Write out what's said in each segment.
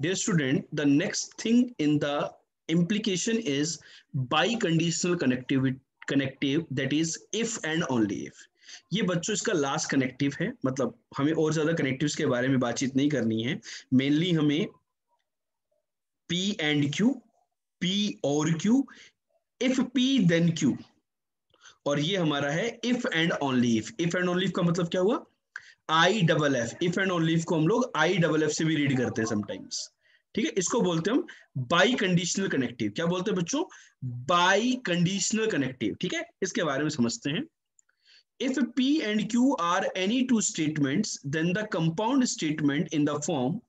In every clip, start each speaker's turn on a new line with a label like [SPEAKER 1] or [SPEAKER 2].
[SPEAKER 1] Dear student, the next thing in the implication is biconditional connective that is if and only if. ये बच्चों इसका last connective है, मतलब हमें और ज्यादा कनेक्टिव्स के बारे में बातचीत नहीं करनी है. मेनली हमें P and Q, P और Q, if P then Q, और ये हमारा है if and only if. if and only if का मतलब क्या हुआ? I double F. If and only if को हम लोग आई डबल एफ से भी रीड करते हैं समटाइम्स. ठीक है, इसको बोलते हैं हम बाई कंडीशनल कनेक्टिव. क्या बोलते हैं बच्चों? By conditional connective. ठीक है, इसके बारे में समझते हैं. If P and Q are any two statements, then the compound statement in the form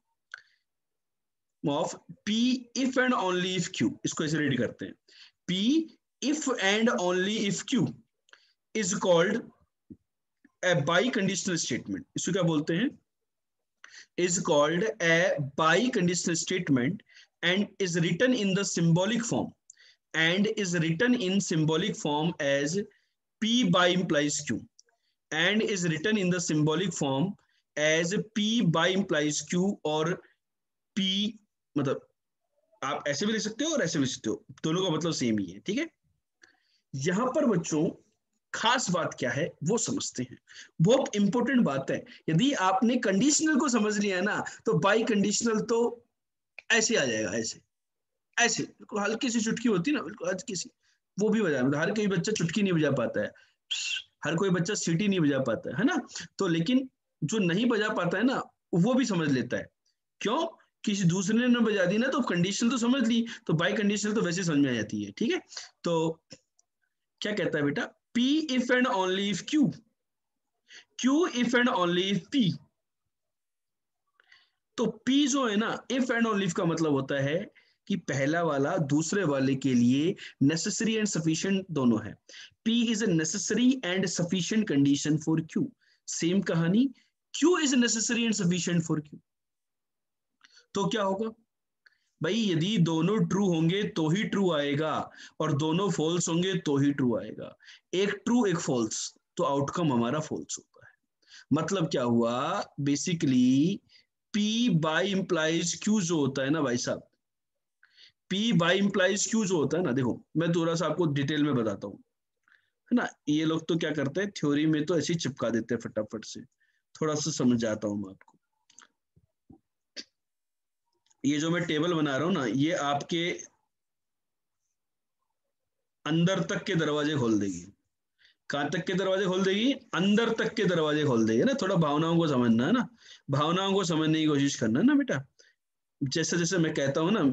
[SPEAKER 1] of P if and only if Q, इसको ऐसे रीड करते हैं. P if and only if Q is called a biconditional statement. इसको क्या बोलते हैं? Is called a biconditional statement and is written in the symbolic form as P by implies Q, and is written in the symbolic form as P by implies Q, और P मतलब आप ऐसे भी लिख सकते हो और ऐसे भी लिख सकते हो, दोनों का मतलब सेम ही है. ठीक है, यहां पर बच्चों खास बात क्या है वो समझते हैं. बहुत इंपॉर्टेंट बात है. यदि आपने कंडीशनल को समझ लिया ना तो बाई कंडीशनल तो ऐसे आ जाएगा, ऐसे ऐसे बिल्कुल हल्की सी चुटकी होती है ना, बिल्कुल हल्की सी, वो भी बजा. मतलब हर कोई बच्चा चुटकी नहीं बजा पाता है, हर कोई बच्चा सीटी नहीं बजा पाता है ना. तो लेकिन जो नहीं बजा पाता है ना वो भी समझ लेता है. क्यों? किसी दूसरे ने बजा दी ना तो कंडीशनल तो समझ ली, तो बाई कंडीशनल तो वैसे समझ में आ जाती है. ठीक है, तो क्या कहता है बेटा? P if and only if Q, Q if and only if P. तो P जो है ना, if and only if का मतलब होता है कि पहला वाला दूसरे वाले के लिए नेसेसरी एंड सफिशिएंट दोनों है. P is a necessary and sufficient condition for Q. Same कहानी, Q is necessary and sufficient for Q. तो क्या होगा भाई? यदि दोनों ट्रू होंगे तो ही ट्रू आएगा, और दोनों फॉल्स होंगे तो ही ट्रू आएगा. एक ट्रू एक फॉल्स तो आउटकम हमारा फॉल्स होता है. मतलब क्या हुआ? Basically P by implies Q जो होता है ना भाई साहब, P बाई इंप्लाइज Q जो होता है ना, देखो मैं थोड़ा सा आपको डिटेल में बताता हूँ, है ना. ये लोग तो क्या करते हैं थ्योरी में तो ऐसे ही चिपका देते हैं फटाफट से. थोड़ा सा समझ जाता हूँ मैं आपको. ये जो मैं टेबल बना रहा हूं ना, ये आपके अंदर तक के दरवाजे खोल देगी. कहां तक के दरवाजे खोल देगी? अंदर तक के दरवाजे खोल देगी ना. थोड़ा भावनाओं को समझना है ना, भावनाओं को समझने की कोशिश करना है ना बेटा. जैसे जैसे मैं कहता हूँ ना,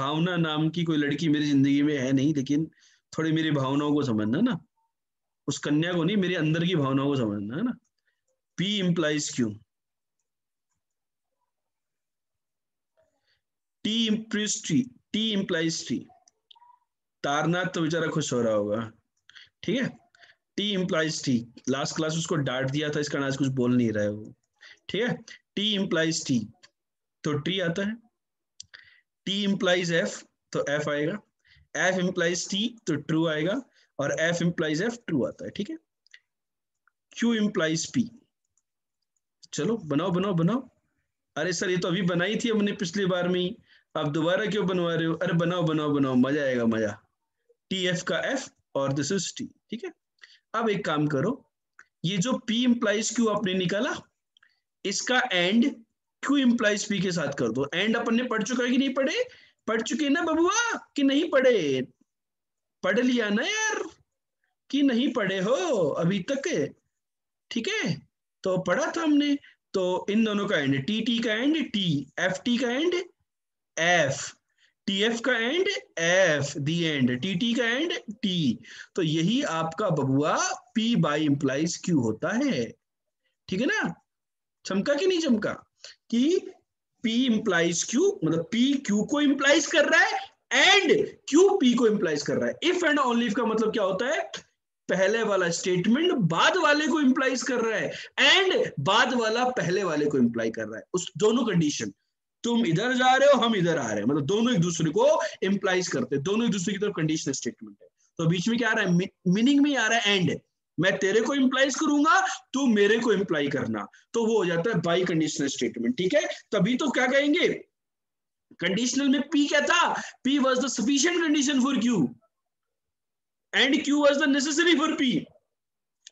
[SPEAKER 1] भावना नाम की कोई लड़की मेरी जिंदगी में है नहीं, लेकिन थोड़ी मेरी भावनाओं को समझना है ना. उस कन्या को नहीं, मेरे अंदर की भावनाओं को समझना है ना. P implies Q, T implies T. Taranath तो बेचारा खुश हो रहा होगा. ठीक है, T implies T. Last class उसको डांट दिया था, इसका आज कुछ बोल नहीं रहा है वो. ठीक है, T implies T तो T आता है. T implies F तो F आएगा. F implies T तो ट्रू आएगा, और F implies F ट्रू आता है. ठीक है, Q implies P. चलो बनाओ बनाओ बनाओ. अरे सर ये तो अभी बनाई थी हमने पिछली बार में ही, आप दोबारा क्यों बनवा रहे हो? अरे बनाओ बनाओ बनाओ, मजा आएगा मजा. TF का F और दिस इज T. ठीक है, अब एक काम करो, ये जो P implies Q आपने निकाला, इसका एंड Q implies P के साथ कर दो. एंड अपन ने पढ़ चुका है कि नहीं पढ़े? पढ़ चुके ना बबुआ कि नहीं पढ़े? पढ़ लिया ना यार कि नहीं पढ़े हो अभी तक? ठीक है, तो पढ़ा था हमने. तो इन दोनों का एंड, TT का एंड T, FT का एंड F, TF का and F, the and, TT का एंड T. तो यही आपका बबुआ P बाई इंप्लाइज Q होता है. ठीक है ना? चमका कि नहीं चमका? कि P इंप्लाइज Q मतलब P Q को इंप्लाइज कर रहा है एंड Q P को इंप्लाइज कर रहा है. इफ एंड ओनली इफ का मतलब क्या होता है? पहले वाला स्टेटमेंट बाद वाले को इंप्लाइज कर रहा है एंड बाद वाला पहले वाले को इंप्लाई कर रहा है. उस दोनों कंडीशन, तुम इधर जा रहे हो हम इधर आ रहे हैं, मतलब दोनों एक दूसरे को इंप्लाइज करते हैं, दोनों एक दूसरे की तरफ कंडीशनल स्टेटमेंट है. तो बीच में क्या आ रहा है? मीनिंग में आ रहा है एंड. मैं तेरे को इंप्लाइज करूंगा, तू मेरे को इंप्लाई करना, तो वो हो जाता है बाई कंडीशनल स्टेटमेंट. ठीक है, तभी तो क्या कहेंगे? कंडीशनल में P क्या था? P was the sufficient condition for Q and Q was the necessary for P.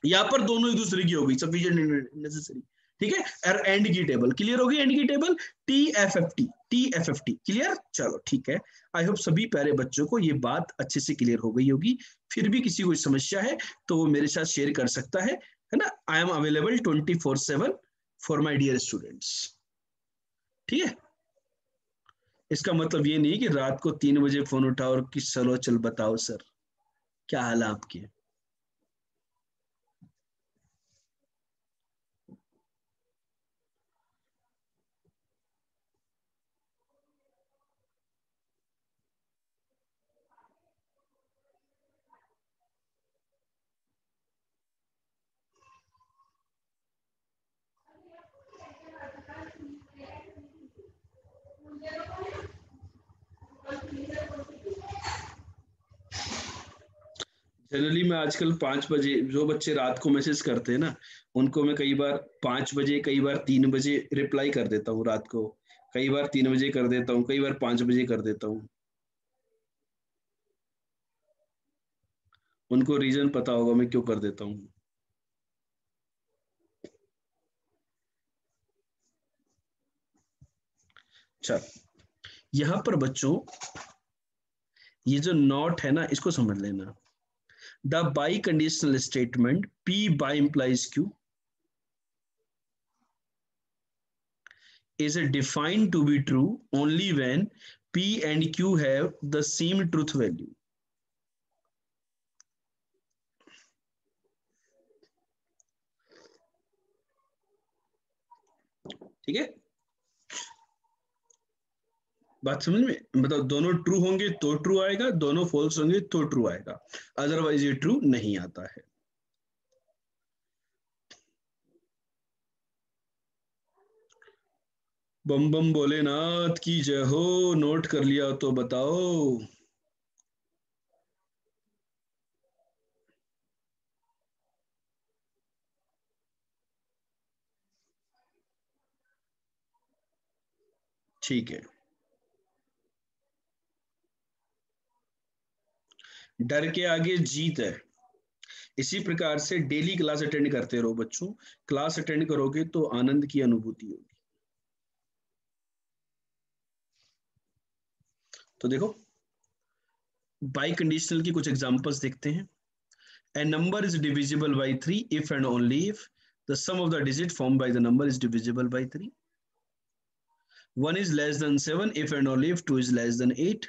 [SPEAKER 1] यहां पर दोनों एक दूसरे की हो गई, सफिशिएंट नेसेसरी। ठीक है, एंड की टेबल क्लियर होगी, एंड की table T F F T clear. चलो ठीक है, आई होप सभी प्यारे बच्चों को ये बात अच्छे से क्लियर हो गई होगी। फिर भी किसी को समस्या है तो वो मेरे साथ शेयर कर सकता है ना। I am available 24/7 for my dear students. ठीक है, इसका मतलब ये नहीं कि रात को 3 बजे फोन उठाओ और कि चलो चल बताओ सर क्या हाल है आपके। जनरली मैं आजकल 5 बजे, जो बच्चे रात को मैसेज करते हैं ना, उनको मैं कई बार 5 बजे, कई बार 3 बजे रिप्लाई कर देता हूँ रात को। कई बार 3 बजे कर देता हूँ, कई बार 5 बजे कर देता हूँ। उनको रीजन पता होगा मैं क्यों कर देता हूँ। चल, यहाँ पर बच्चों ये जो नॉट है ना, इसको समझ लेना। The by conditional statement P by implies Q is defined to be true only when P and Q have the same truth value. ठीक है, बात समझ में? मतलब दोनों ट्रू होंगे तो ट्रू आएगा, दोनों फॉल्स होंगे तो ट्रू आएगा, अदरवाइज ये ट्रू नहीं आता है। बम बम भोलेनाथ की जय हो। नोट कर लिया तो बताओ। ठीक है, डर के आगे जीत है। इसी प्रकार से डेली क्लास अटेंड करते रहो बच्चों। क्लास अटेंड करोगे तो आनंद की अनुभूति होगी। तो देखो, बाई कंडीशनल की कुछ एग्जांपल्स देखते हैं। A number is divisible by 3 if and only if the sum of the digit formed by the number is divisible by 3. 1 is less than 7 if and only if 2 is less than 8.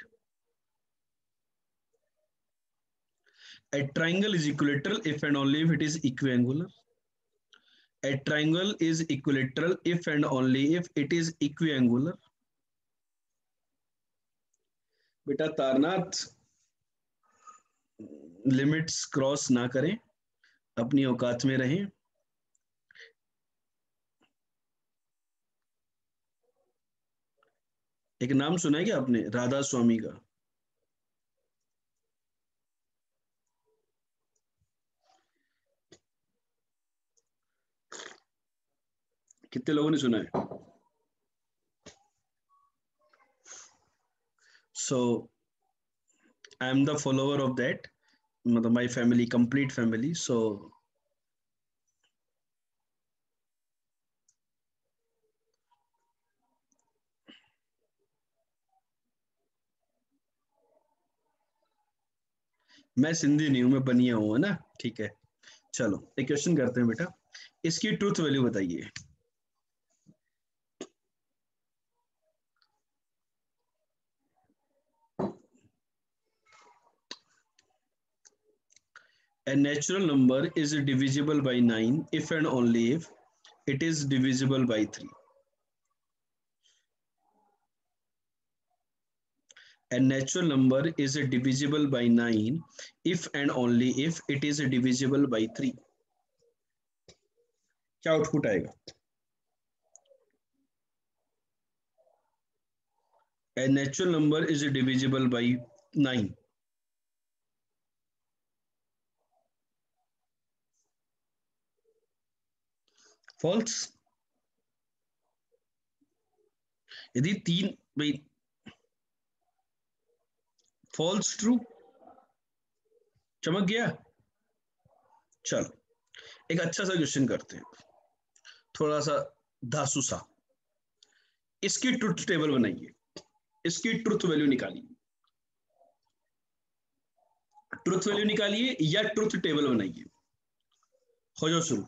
[SPEAKER 1] A triangle is equilateral if and only if it is equiangular. A triangle is equilateral if and only if it is equiangular. बेटा Taranath, limits cross ना करें, अपनी औकात में रहें। एक नाम सुना है क्या आपने, राधा स्वामी का? कितने लोगों ने सुना है? So I am the follower of that, मतलब my family, complete family. So मैं सिंधी नहीं हूं, मैं बनिया हूं, है ना। ठीक है, चलो एक क्वेश्चन करते हैं बेटा, इसकी ट्रूथ वैल्यू बताइए। A natural number is divisible by 9 if and only if it is divisible by 3. A natural number is divisible by 9 if and only if it is divisible by 3. क्या output आएगा? A natural number is divisible by 9. False. यदि 3 भाई false true, चमक गया। चलो एक अच्छा सा क्वेश्चन करते हैं, थोड़ा सा धासु सा। इसकी ट्रुथ टेबल बनाइए, इसकी ट्रुथ वैल्यू निकालिए, ट्रुथ वैल्यू निकालिए या ट्रुथ टेबल बनाइए। हो जाओ शुरू।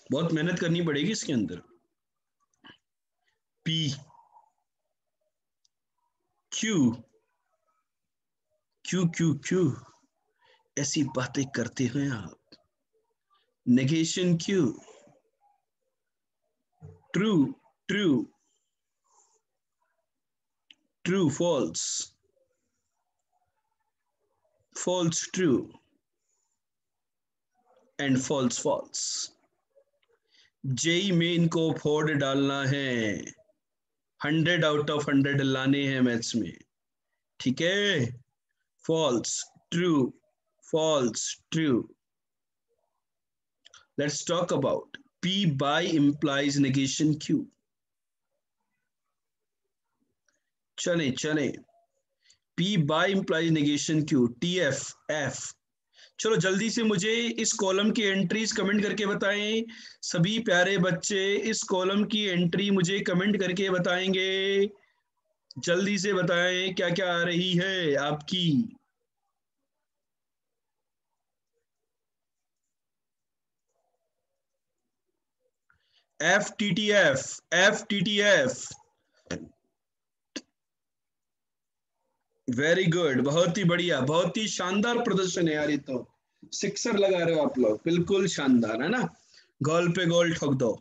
[SPEAKER 1] बहुत मेहनत करनी पड़ेगी इसके अंदर। P Q Q Q Q ऐसी बातें करते हैं आप। Negation Q, true true true false, false true and false false. JEE Main को 4 डालना है, 100 आउट ऑफ 100 लाने हैं मैथ्स में, ठीक है। False true, false true. Let's talk about P by implies negation Q। चले चले, P by implies negation Q, TF F। चलो जल्दी से मुझे इस कॉलम की एंट्रीज कमेंट करके बताएं। सभी प्यारे बच्चे इस कॉलम की एंट्री मुझे कमेंट करके बताएंगे, जल्दी से बताएं क्या क्या आ रही है आपकी। FTTF, FTTF, वेरी गुड, बहुत ही बढ़िया, बहुत ही शानदार प्रदर्शन है यार। ये तो सिक्सर लगा रहे हो आप लोग, बिल्कुल शानदार है ना, गोल पे गोल ठोक दो।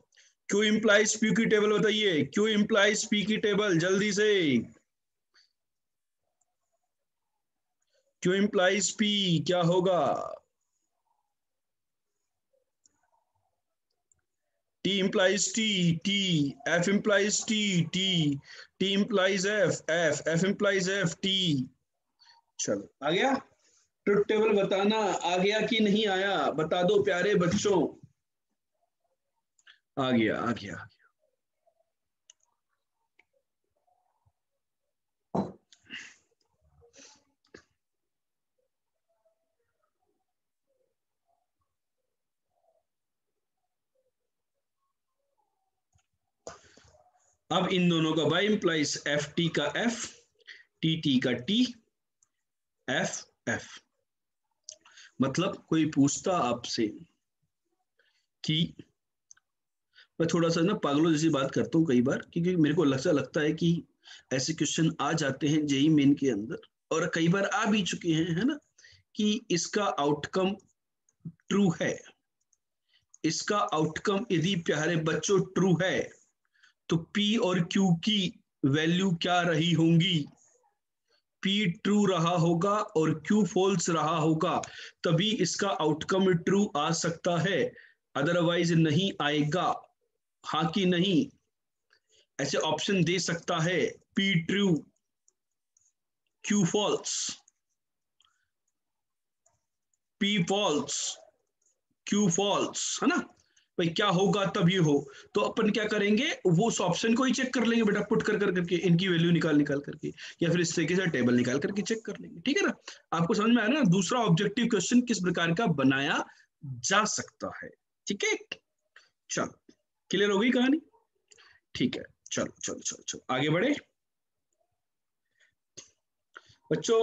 [SPEAKER 1] क्यू इंप्लाइज पी की टेबल बताइए, क्यू इंप्लाइज पी की टेबल जल्दी से। क्यू इंप्लाइज पी क्या होगा? T implies T, T, F implies T, T, T implies F, F, F implies F, T। चलो आ गया? ट्रुथ टेबल बताना आ गया कि नहीं आया, बता दो प्यारे बच्चों। आ गया आ गया। अब इन दोनों का y इंप्लाइज एफ टी का f, टी टी का t, f f। मतलब कोई पूछता आपसे कि, मैं थोड़ा सा ना पागलों जैसी बात करता हूँ कई बार, क्योंकि मेरे को लगता है कि ऐसे क्वेश्चन आ जाते हैं जेई मेन के अंदर, और कई बार आ भी चुके हैं, है ना, कि इसका आउटकम ट्रू है। इसका आउटकम यदि प्यारे बच्चों ट्रू है तो P और Q की वैल्यू क्या रही होंगी? P ट्रू रहा होगा और Q फॉल्स रहा होगा, तभी इसका आउटकम ट्रू आ सकता है, अदरवाइज नहीं आएगा। हाँ कि नहीं? ऐसे ऑप्शन दे सकता है, P true, Q false, P false, Q false, है ना भाई? क्या होगा तब ये हो, तो अपन क्या करेंगे, वो उस ऑप्शन को ही चेक कर लेंगे बेटा, पुट कर करके इनकी वैल्यू निकाल निकाल करके, या फिर इस तरीके से टेबल निकाल करके चेक कर लेंगे, ठीक है ना। आपको समझ में आया ना दूसरा ऑब्जेक्टिव क्वेश्चन किस प्रकार का बनाया जा सकता है, ठीक है। चलो क्लियर हो गई कहानी, ठीक है। चलो चलो चलो चलो आगे बढ़े बच्चों।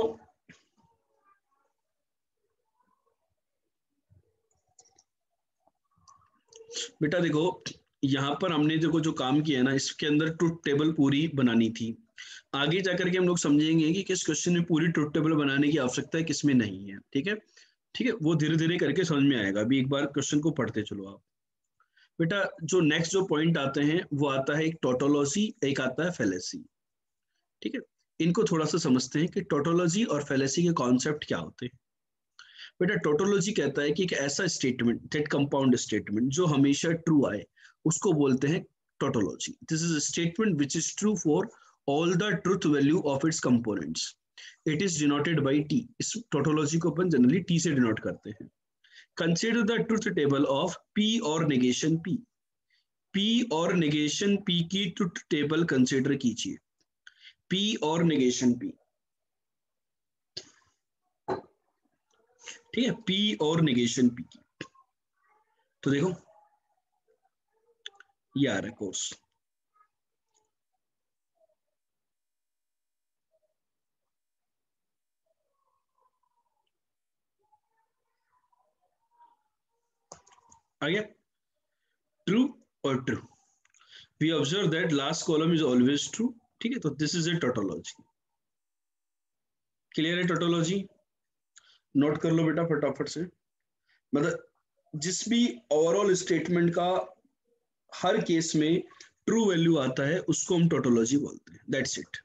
[SPEAKER 1] बेटा देखो, यहाँ पर हमने देखो जो काम किया है ना, इसके अंदर ट्रुथ टेबल पूरी बनानी थी। आगे जाकर के हम लोग समझेंगे कि किस क्वेश्चन में पूरी ट्रुथ टेबल बनाने की आवश्यकता है, किसमें नहीं है, ठीक है। ठीक है, वो धीरे धीरे करके समझ में आएगा, अभी एक बार क्वेश्चन को पढ़ते चलो आप। बेटा जो नेक्स्ट जो पॉइंट आते हैं वो आता है एक टोटोलॉजी, एक आता है फैलेसी, ठीक है। इनको थोड़ा सा समझते हैं कि टोटोलॉजी और फैलेसी के कॉन्सेप्ट क्या होते हैं। बेटा टोटोलॉजी कहता है कि एक ऐसा स्टेटमेंट, दैट कंपाउंड स्टेटमेंट जो हमेशा ट्रू आए, उसको बोलते हैं tautology. This is a statement which is true for all the truth value of its components. It is denoted by T. इस टोटोलॉजी को अपन जनरली टी से डिनोट करते हैं. Consider the truth table of P और negation P. P और negation P की truth table consider कीजिए. P और नेगेशन पी, ठीक है, पी और नेगेशन पी की. तो देखो ये आ रहा है कोर्स. आ गया ट्रू और true. We observe that last column is always true. ठीक है, तो this is a tautology. Clear है टोटोलॉजी? नोट कर लो बेटा फटाफट से. मतलब जिस भी ओवरऑल स्टेटमेंट का हर केस में ट्रू वैल्यू आता है उसको हम टोटोलॉजी बोलते हैं. That's it.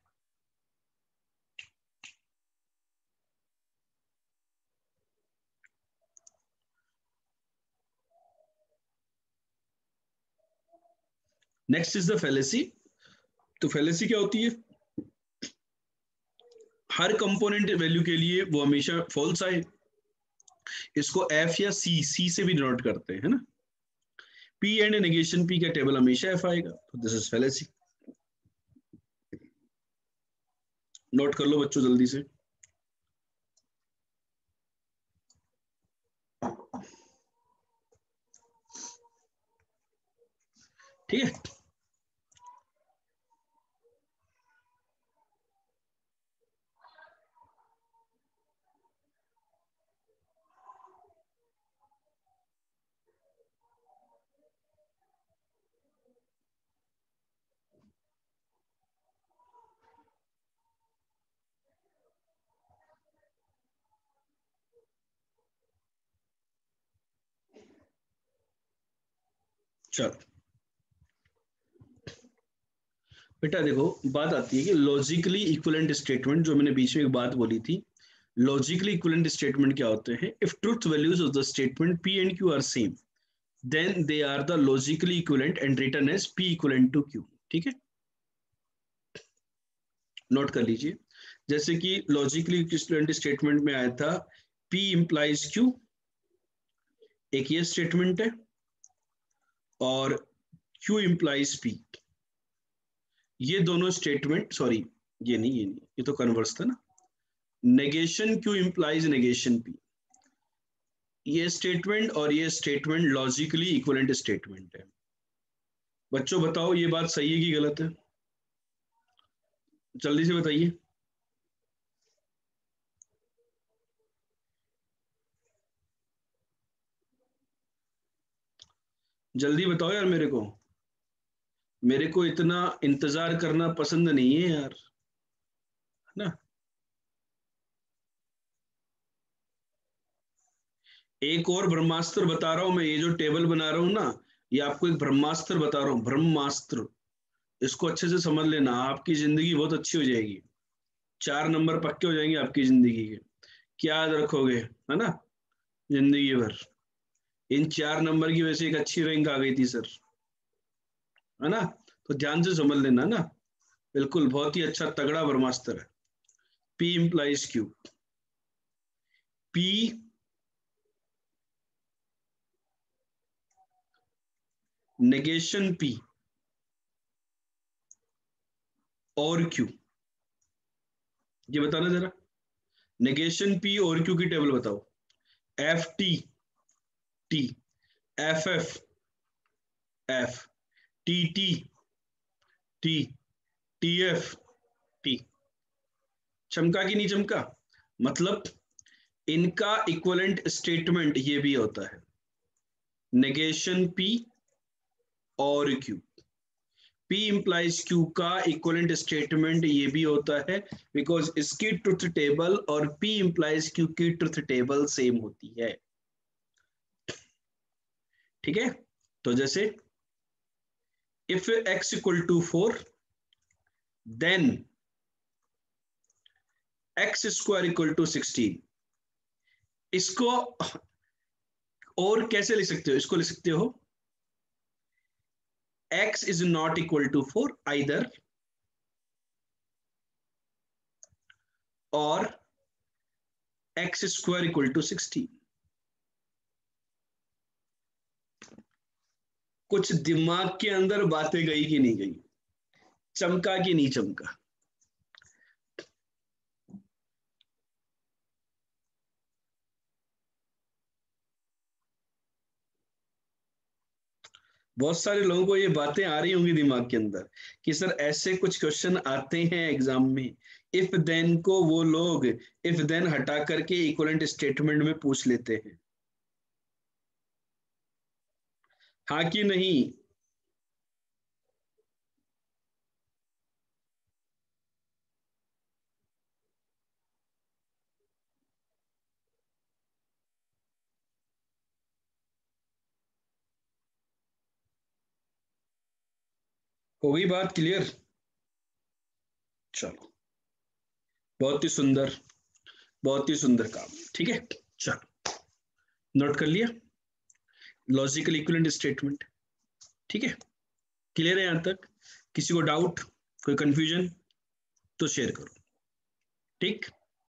[SPEAKER 1] Next is the fallacy. तो फैलेसी क्या होती है? हर कंपोनेंट वैल्यू के लिए वो हमेशा फॉल्स आए. इसको एफ या सी से भी डिनोट करते हैं, है ना. पी एंड नेगेशन पी का टेबल हमेशा एफ आएगा. तो दिस इज फैलेसी. नोट कर लो बच्चों जल्दी से. ठीक है. चलो बेटा देखो बात आती है कि लॉजिकली इक्विवेलेंट स्टेटमेंट, जो मैंने बीच में एक बात बोली थी. लॉजिकली इक्विवेलेंट स्टेटमेंट क्या होते हैं? If truth values of the statement P and Q are same, then they are the logically equivalent and written as P equivalent to Q. ठीक है, नोट कर लीजिए. जैसे कि लॉजिकली इक्विवेलेंट स्टेटमेंट में आया था P इंप्लाइज Q, एक ये स्टेटमेंट है, और Q इंप्लाइज P. ये दोनों स्टेटमेंट, सॉरी ये नहीं, ये तो कन्वर्स था ना. Negation Q implies negation P. ये स्टेटमेंट और ये स्टेटमेंट लॉजिकली इक्विवेलेंट स्टेटमेंट है. बच्चों बताओ ये बात सही है कि गलत है? जल्दी से बताइए. जल्दी बताओ यार मेरे को. मेरे को इतना इंतजार करना पसंद नहीं है यार, है ना. एक और ब्रह्मास्त्र बता रहा हूं मैं. ये जो टेबल बना रहा हूं ना, ये आपको एक ब्रह्मास्त्र बता रहा हूं. ब्रह्मास्त्र. इसको अच्छे से समझ लेना, आपकी जिंदगी बहुत अच्छी हो जाएगी. 4 नंबर पक्के हो जाएंगे आपकी जिंदगी के. क्या याद रखोगे, है ना, जिंदगी भर. इन 4 नंबर की वजह से एक अच्छी रैंक आ गई थी सर, है ना. तो ध्यान से समझ लेना ना. बिल्कुल बहुत ही अच्छा तगड़ा ब्रह्मास्त्र है. P implies Q. P negation P और क्यू. ये बताना जरा. नेगेशन पी और क्यू की टेबल बताओ. F T T, F F F, T T T, T F T. चमका कि नहीं चमका? मतलब इनका इक्विवेलेंट स्टेटमेंट ये भी होता है, नेगेशन पी और क्यू. P इंप्लाइज Q का इक्विवेलेंट स्टेटमेंट ये भी होता है, बिकॉज इसकी ट्रुथ टेबल और P इंप्लाइज Q की ट्रुथ टेबल सेम होती है. ठीक है. तो जैसे if x equal to 4, then x square equal to 16. इसको और कैसे लिख सकते हो, इसको लिख सकते हो x is not equal to 4 either or x square equal to 16। कुछ दिमाग के अंदर बातें गई कि नहीं गई, चमका कि नहीं चमका? बहुत सारे लोगों को ये बातें आ रही होंगी दिमाग के अंदर कि सर ऐसे कुछ क्वेश्चन आते हैं एग्जाम में, इफ देन को वो लोग इफ देन हटा करके इक्विवेलेंट स्टेटमेंट में पूछ लेते हैं, हाँ कि नहीं? हो गई बात क्लियर? चलो, बहुत ही सुंदर, बहुत ही सुंदर काम। ठीक है, चलो, नोट कर लिया लॉजिकल इक्विवेलेंट स्टेटमेंट। ठीक है, क्लियर है यहां तक? किसी को डाउट, कोई कंफ्यूजन तो शेयर करो। ठीक।